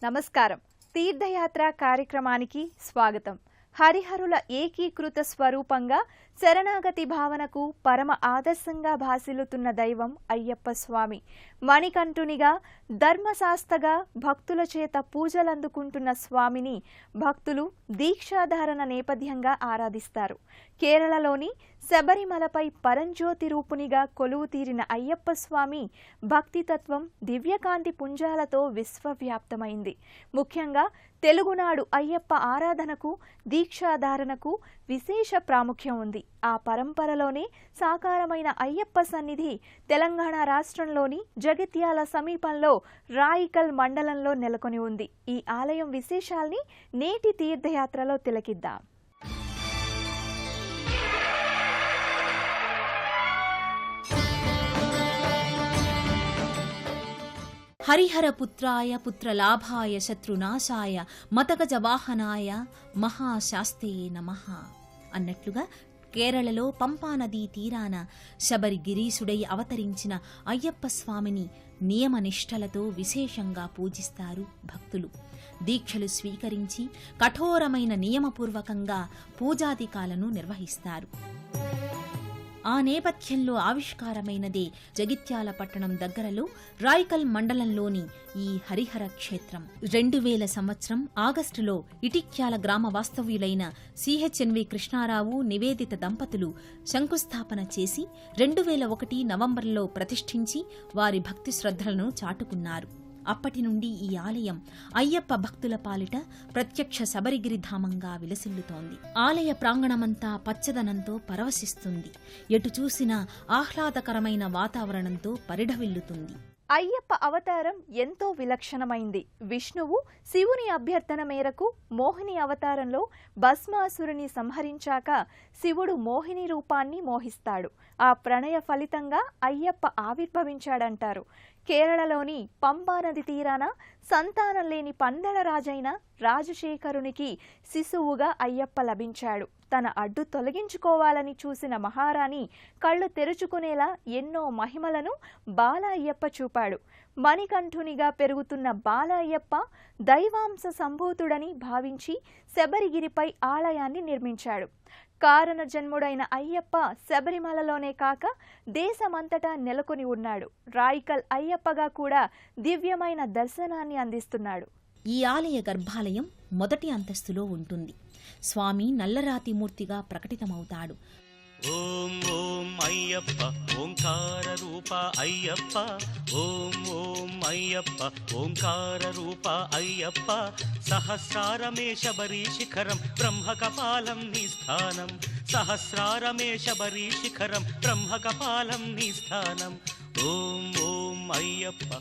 నమస్కారం. తీర్థయాత్ర కార్యక్రమానికి స్వాగతం. హరిహరుల ఏకీకృత స్వరూపంగా శరణాగతి భావనకు పరమ ఆదర్శంగా భాసిల్లుతున్న దైవం అయ్యప్ప స్వామి. మణికంఠునిగా ధర్మశాస్త్రగా భక్తుల చేత పూజలందుకుంటున్న స్వామిని భక్తులు దీక్షాధారణ నేపథ్యంగా ఆరాధిస్తారు. కేరళలోని శబరిమలపై పరంజ్యోతి రూపునిగా కొలువు తీరిన అయ్యప్ప స్వామి భక్తితత్వం దివ్యకాంతి పుంజాలతో విశ్వవ్యాప్తమైంది. ముఖ్యంగా తెలుగునాడు అయ్యప్ప ఆరాధనకు దీక్షాధారణకు విశేష ప్రాముఖ్యం ఉంది. ఆ పరంపరలోనే సాకారమైన అయ్యప్ప సన్నిధి తెలంగాణ రాష్ట్రంలోని జగిత్యాల సమీపంలో రాయికల్ మండలంలో నెలకొని ఉంది. ఈ ఆలయం విశేషాల్ని నేటి తీర్థయాత్రలో తిలకిద్దాం. హరిహరపుత్రాయ పుత్రలాభాయ శత్రునాశాయ మతగజవాహనాయ మహాశాస్తే నమః అన్నట్లుగా కేరళలో పంపానదీ తీరాన శబరిగిరీశుడై అవతరించిన అయ్యప్ప స్వామిని నియమనిష్టలతో విశేషంగా పూజిస్తారు భక్తులు. దీక్షలు స్వీకరించి కఠోరమైన నియమపూర్వకంగా పూజాధికాలను నిర్వహిస్తారు. ఆ నేపథ్యంలో ఆవిష్కారమైనదే జగిత్యాల పట్టణం దగ్గరలో రాయికల్ మండలంలోని ఈ హరిహర క్షేత్రం. 2000 సంవత్సరం ఆగస్టులో ఇటిక్యాల గ్రామ వాస్తవ్యులైన సిహెచ్ఎన్వి కృష్ణారావు నివేదిత దంపతులు శంకుస్థాపన చేసి 2001 నవంబర్లో ప్రతిష్ఠించి వారి భక్తి శ్రద్ధలను చాటుకున్నారు. అప్పటి నుండి ఈ ఆలయం అయ్యప్ప భక్తుల పాలిట ప్రత్యక్ష శబరిగిరిధామంగా విలసిల్లుతోంది. ఆలయ ప్రాంగణమంతా పచ్చదనంతో పరవశిస్తుంది. ఎటు చూసినా ఆహ్లాదకరమైన వాతావరణంతో పరిఢవిల్లుతుంది. అయ్యప్ప అవతారం ఎంతో విలక్షణమైంది. విష్ణువు శివుని అభ్యర్థన మేరకు మోహిని అవతారంలో భస్మాసురుని సంహరించాక శివుడు మోహిని రూపాన్ని మోహిస్తాడు. ఆ ప్రణయ ఫలితంగా అయ్యప్ప ఆవిర్భవించాడంటారు. కేరళలోని పంపానది తీరాన సంతానం లేని పందలరాజైన రాజశేఖరునికి శిశువుగా అయ్యప్ప లభించాడు. తన అడ్డు తొలగించుకోవాలని చూసిన మహారాణి కళ్ళు తెరుచుకునేలా ఎన్నో మహిమలను బాల అయ్యప్ప చూపాడు. మణికంఠునిగా పెరుగుతున్న బాల అయ్యప్ప దైవాంశ సంభూతుడని భావించి శబరిగిరిపై ఆలయాన్ని నిర్మించాడు. కారణ జన్ముడైన అయ్యప్ప శబరిమలలోనే కాక దేశమంతటా నెలకొని ఉన్నాడు. రాయికల్ అయ్యప్పగా కూడా దివ్యమైన దర్శనాన్ని అందిస్తున్నాడు. ఈ ఆలయ గర్భాలయం మొదటి అంతస్తులో ఉంటుంది. స్వామి నల్లరాతి మూర్తిగా ప్రకటితమవుతాడు. ఓం ఓం అయ్యప్ప ఓంకార రూప అయ్యప్ప ఓం ఓం అయ్యప్ప ఓంకార రూప అయ్యప్ప సహస్రారమే శబరి శిఖరం బ్రహ్మకపాలం నీ స్థానం సహస్రారమే శబరి శిఖరం బ్రహ్మకపాలం నీ స్థానం ఓం ఓం అయ్యప్ప.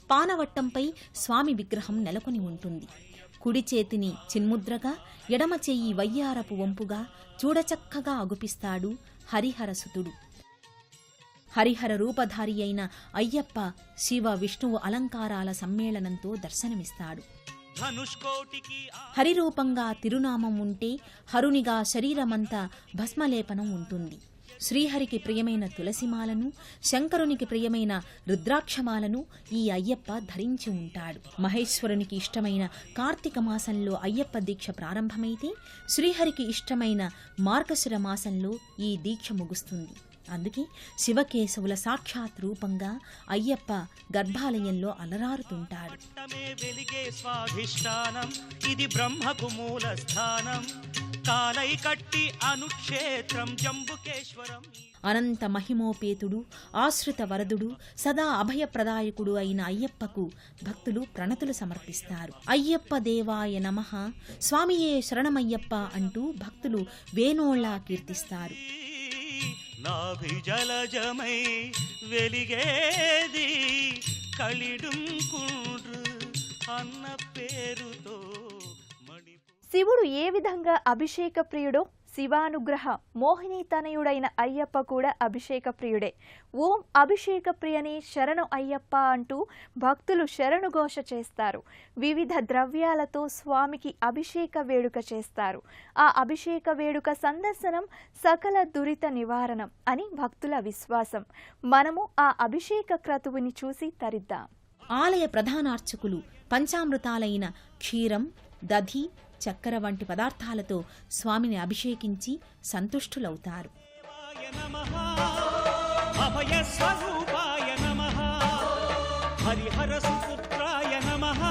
పానవట్టంపై స్వామి విగ్రహం నెలకొని ఉంటుంది. కుడి చేతిని చిన్ముద్రగా, ఎడమ చెయ్యి వయ్యారపు వంపుగా చూడచక్కగా అగుపిస్తాడు హరిహరసుతుడు. హరిహర రూపధారి అయిన అయ్యప్ప శివ విష్ణువు అలంకారాల సమ్మేళనంతో దర్శనమిస్తాడు. హరిరూపంగా తిరునామం ఉంటే హరునిగా శరీరమంతా భస్మలేపనం ఉంటుంది. శ్రీహరికి ప్రియమైన తులసిమాలను, శంకరునికి ప్రియమైన రుద్రాక్షమాలను ఈ అయ్యప్ప ధరించి ఉంటాడు. మహేశ్వరునికి ఇష్టమైన కార్తీక మాసంలో అయ్యప్ప దీక్ష ప్రారంభమైతే శ్రీహరికి ఇష్టమైన మార్గశిర మాసంలో ఈ దీక్ష ముగుస్తుంది. అందుకే శివకేశవుల సాక్షాత్ రూపంగా అయ్యప్ప గర్భాలయంలో అలరారుతుంటాడు. ఇది బ్రహ్మకు మూల స్థానం కాలై కట్టి అనుక్షేత్రం జంబుకేశ్వరం. అనంత మహిమోపేతుడు, ఆశ్రిత వరదుడు, సదా అభయప్రదాయకుడు అయిన అయ్యప్పకు భక్తులు ప్రణతులు సమర్పిస్తారు. అయ్యప్ప దేవాయ నమః, స్వామియే శరణమయ్యప్ప అంటూ భక్తులు వేణోళ్లా కీర్తిస్తారు. నాభిజలజమై వెలిగేది కలిడుంకుండ్రు అన్న పేరుతో. శివుడు ఏ విధంగా అభిషేక ప్రియుడో శివానుగ్రహ మోహిని తనయుడైన అయ్యప్ప కూడా అభిషేక ప్రియుడే. ఓం అభిషేక ప్రియనే శరణు అయ్యప్ప అంటూ భక్తులు శరణుఘోష చేస్తారు. వివిధ ద్రవ్యాలతో స్వామికి అభిషేక వేడుక చేస్తారు. ఆ అభిషేక వేడుక సందర్శనం సకల దురిత నివారణం అని భక్తుల విశ్వాసం. మనము ఆ అభిషేక క్రతువుని చూసి తరిద్దాం. ఆలయ ప్రధానార్చకులు పంచామృతాలైన క్షీరం, దధి, చక్కెర వంటి పదార్థాలతో స్వామిని అభిషేకించి సంతుష్టులవుతారు. అభయస్వరూపాయ నమః, హరిహర సుపుత్రాయ నమః,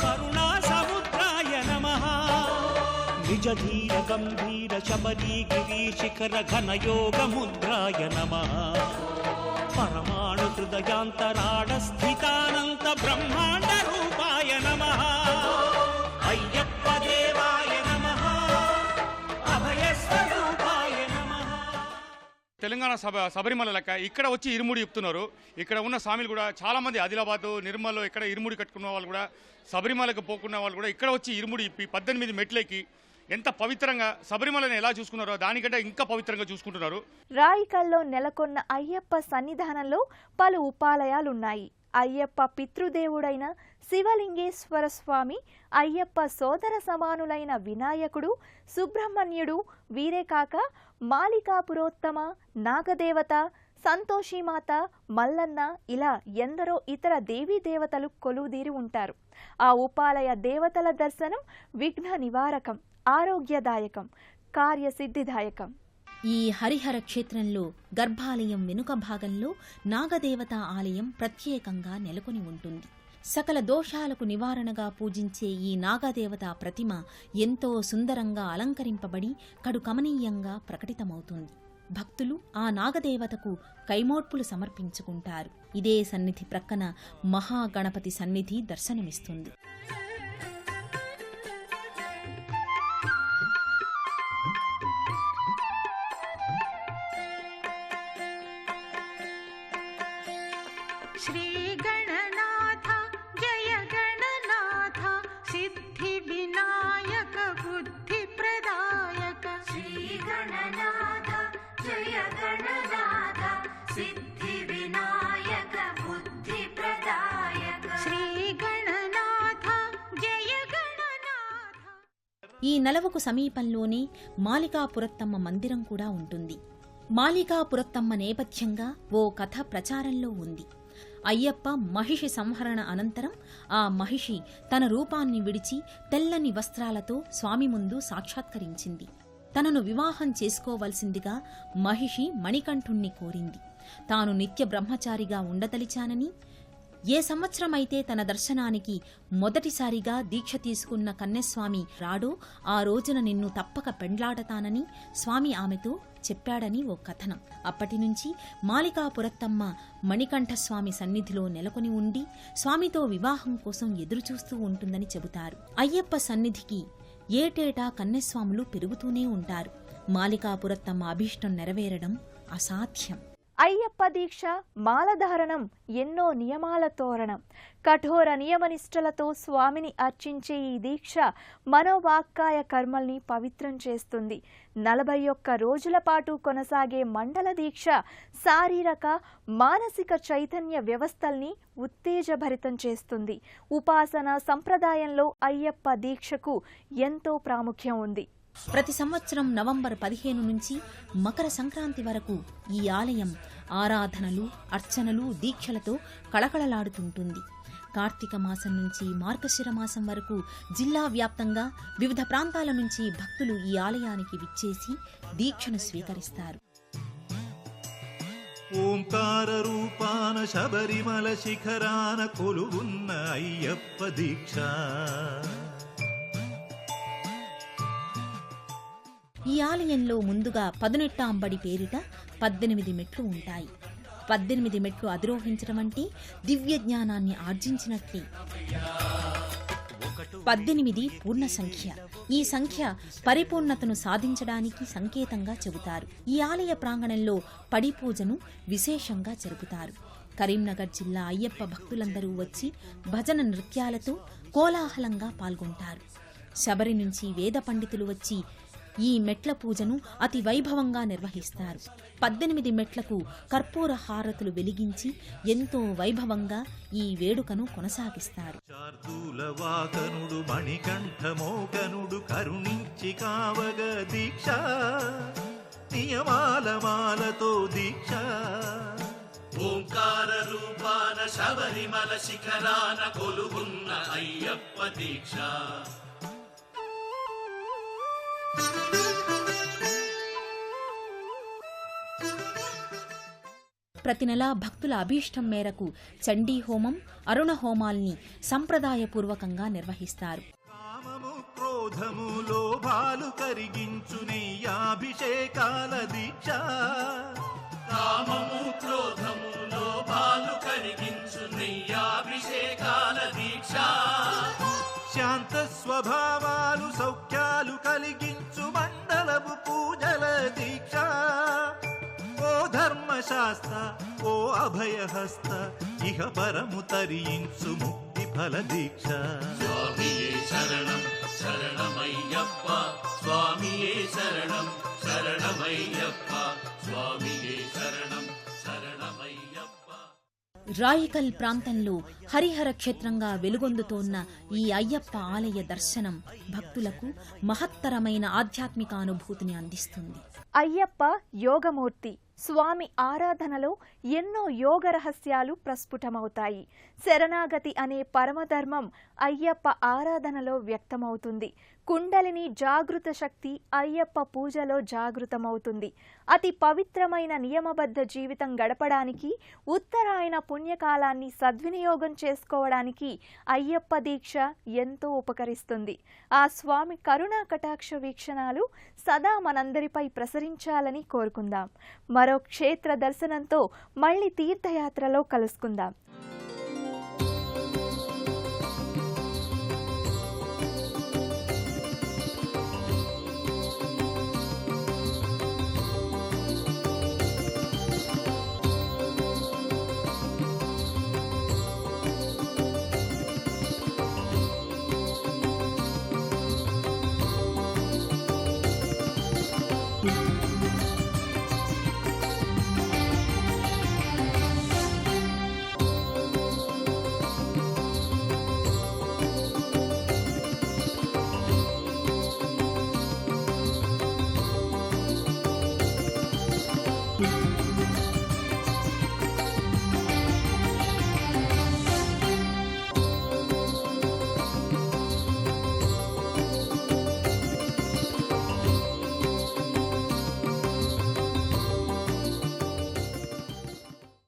కరుణా సముద్రాయ నమః, నిజ ధీర గంభీర శబరీ గిరీ శిఖర ఘనయోగ ముద్రాయ నమః, పరమాణు హృదయాంతరాళ స్థితానంత బ్రహ్మాండ రూపాయ నమః, అయ్యప్ప దేవాయ నమః, అభయస్వరూపాయ నమః. తెలంగాణ శబరిమల లెక్క ఇక్కడ వచ్చి ఇరుముడి చెప్తున్నారు. ఇక్కడ ఉన్న స్వామిలు కూడా చాలా మంది ఆదిలాబాద్, నిర్మల్లో ఇక్కడ ఇరుముడి కట్టుకున్న వాళ్ళు కూడా, శబరిమలకు పోకున్న వాళ్ళు కూడా ఇక్కడ వచ్చి ఇరుముడి ఇప్పి 18 మెట్లెక్కి ఎంత పవిత్రంగా శబరిమలను ఎలా చూసుకున్నారో దానికంటే ఇంకా పవిత్రంగా చూసుకుంటున్నారు. రాయికల్లో నెలకొన్న అయ్యప్ప సన్నిధానంలో పలు ఉపాలయాలున్నాయి. అయ్యప్ప పితృదేవుడైన శివలింగేశ్వర స్వామి, అయ్యప్ప సోదర సమానులైన వినాయకుడు, సుబ్రహ్మణ్యుడు, వీరేకాక మాలికాపురోత్తమ, నాగదేవత, సంతోషిమాత, మల్లన్న ఇలా ఎందరో ఇతర దేవీ దేవతలు కొలువుదీరి ఉంటారు. ఆ ఉపాలయ దేవతల దర్శనం విఘ్న నివారకం, ఆరోగ్యదాయకం, కార్యసిద్ధిదాయకం. ఈ హరిహర క్షేత్రంలో గర్భాలయం వెనుక భాగంలో నాగదేవత ఆలయం ప్రత్యేకంగా నెలకొని ఉంటుంది. సకల దోషాలకు నివారణగా పూజించే ఈ నాగదేవత ప్రతిమ ఎంతో సుందరంగా అలంకరింపబడి కడు కమనీయంగా ప్రకటితమవుతుంది. భక్తులు ఆ నాగదేవతకు కైమోడ్పులు సమర్పించుకుంటారు. ఇదే సన్నిధి ప్రక్కన మహాగణపతి సన్నిధి దర్శనమిస్తుంది. శ్రీ గణనాథ జయ గణనాథ, సిద్ధి వినాయక బుద్ధి ప్రదాయక. శ్రీ గణనాథ జయ గణనాథ, సిద్ధి వినాయక బుద్ధి ప్రదాయక. శ్రీ గణనాథ జయ గణనాథ. ఈ నలవకు సమీపంలోనే మాలికాపురత్తమ్మ మందిరం కూడా ఉంటుంది. మాలికాపురత్తమ్మ నేపథ్యంగా ఓ కథ ప్రచారంలో ఉంది. అయ్యప్ప మహిషి సంహరణ అనంతరం ఆ మహిషి తన రూపాన్ని విడిచి తెల్లని వస్త్రాలతో స్వామి ముందు సాక్షాత్కరించింది. తనను వివాహం చేసుకోవలసిందిగా మహిషి మణికంఠుణ్ణి కోరింది. తాను నిత్య బ్రహ్మచారిగా ఉండదలిచానని, ఏ సంవత్సరమైతే తన దర్శనానికి మొదటిసారిగా దీక్ష తీసుకున్న కన్యస్వామి రాడో ఆ రోజున నిన్ను తప్పక పెండ్లాడతానని స్వామి ఆమెతో చెప్పాడని ఓ కథనం. అప్పటినుంచి మాలికాపురత్తమ్మ మణికంఠస్వామి సన్నిధిలో నెలకొని ఉండి స్వామితో వివాహం కోసం ఎదురుచూస్తూ ఉంటుందని చెబుతారు. అయ్యప్ప సన్నిధికి ఏటేటా కన్యస్వాములు పెరుగుతూనే ఉంటారు. మాలికాపురత్తమ్మ అభీష్టం నెరవేరడం అసాధ్యం. అయ్యప్ప దీక్ష, మాలధారణం ఎన్నో నియమాల తోరణం. కఠోర నియమనిష్టలతో స్వామిని అర్చించే ఈ దీక్ష మనోవాక్కాయ కర్మల్ని పవిత్రం చేస్తుంది. 41 రోజుల పాటు కొనసాగే మండల దీక్ష శారీరక, మానసిక చైతన్య వ్యవస్థల్ని ఉత్తేజభరితం చేస్తుంది. ఉపాసన సంప్రదాయంలో అయ్యప్ప దీక్షకు ఎంతో ప్రాముఖ్యం ఉంది. ప్రతి సంవత్సరం నవంబర్ 15 నుంచి మకర సంక్రాంతి వరకు ఈ ఆలయం ఆరాధనలు, అర్చనలు, దీక్షలతో కళకళలాడుతుంటుంది. కార్తీక మాసం నుంచి మార్గశిర మాసం వరకు జిల్లా వ్యాప్తంగా వివిధ ప్రాంతాల నుంచి భక్తులు ఈ ఆలయానికి విచ్చేసి దీక్షను స్వీకరిస్తారు. ఓంకార రూపాన శబరిమల శిఖరాన కొలువున్న అయ్యప్ప దీక్ష. ఈ ఆలయంలో ముందుగా 18 అంబడి పేరిట 18 మెట్లు ఉంటాయి. 18 మెట్లు అధిరోహించడం అంటే దివ్య జ్ఞానాన్ని ఆర్జించినట్లే. 18 పూర్ణ సంఖ్య. ఈ సంఖ్య పరిపూర్ణతను సాధించడానికి సంకేతంగా చెబుతారు. ఈ ఆలయ ప్రాంగణంలో పడి పూజను విశేషంగా జరుపుతారు. కరీంనగర్ జిల్లా అయ్యప్ప భక్తులందరూ వచ్చి భజన నృత్యాలతో కోలాహలంగా పాల్గొంటారు. శబరి నుంచి వేద పండితులు వచ్చి ఈ మెట్ల పూజను అతి వైభవంగా నిర్వహిస్తారు. 18 మెట్లకు కర్పూర హారతులు వెలిగించి ఎంతో వైభవంగా ఈ వేడుకను కొనసాగిస్తారు. శార్దూల వాకనుడు మణికంఠమోకనుడు కరుణించి కావగ దీక్ష, నియమాల మాలతో దీక్ష. ఓంకార రూపాన శబరిమల శిఖరాన కొలువున్న అయ్యప్ప దీక్ష. ప్రతి నెలా భక్తుల అభీష్టం మేరకు చండీ హోమం, అరుణ హోమాల్ని సంప్రదాయపూర్వకంగా నిర్వహిస్తారు. కామము క్రోధము లోభాలు కరిగించు నెయ్యాభిషేకాల దీక్ష. కామము క్రోధము లోభాలు కరిగించు నెయ్యాభిషేకాల దీక్ష. శాంత స్వభావాలు సౌఖ్యాలు కలిగించు మండలపు పూజల దీక్ష. ఓ ధర్మశాస్త్ర ఓ అభయహస్త ఇహ పరము తరించు ముక్తి ఫల దీక్ష. స్వామియే శరణం శరణమయ్యప్ప, స్వామియే శరణం శరణమయ్యప్ప, స్వామియే శరణం శరణమయ్యప్ప. రాయికల్ ప్రాంతంలో హరిహర క్షేత్రంగా వెలుగొందుతోన్న ఈ అయ్యప్ప ఆలయ దర్శనం భక్తులకు మహత్తరమైన ఆధ్యాత్మిక అనుభూతిని అందిస్తుంది. అయ్యప్ప యోగమూర్తి. స్వామి ఆరాధనలో ఎన్నో యోగ రహస్యాలు ప్రస్ఫుటమవుతాయి. శరణాగతి అనే పరమధర్మం అయ్యప్ప ఆరాధనలో వ్యక్తమవుతుంది. కుండలిని జాగృత శక్తి అయ్యప్ప పూజలో జాగృతమవుతుంది. అతి పవిత్రమైన నియమబద్ధ జీవితం గడపడానికి, ఉత్తరాయణ పుణ్యకాలాన్ని సద్వినియోగం చేసుకోవడానికి అయ్యప్ప దీక్ష ఎంతో ఉపకరిస్తుంది. ఆ స్వామి కరుణా కటాక్ష వీక్షణాలు సదా మనందరిపై ప్రసరించాలని కోరుకుందాం. మరో క్షేత్ర దర్శనంతో మళ్ళీ తీర్థయాత్రలో కలుసుకుందాం.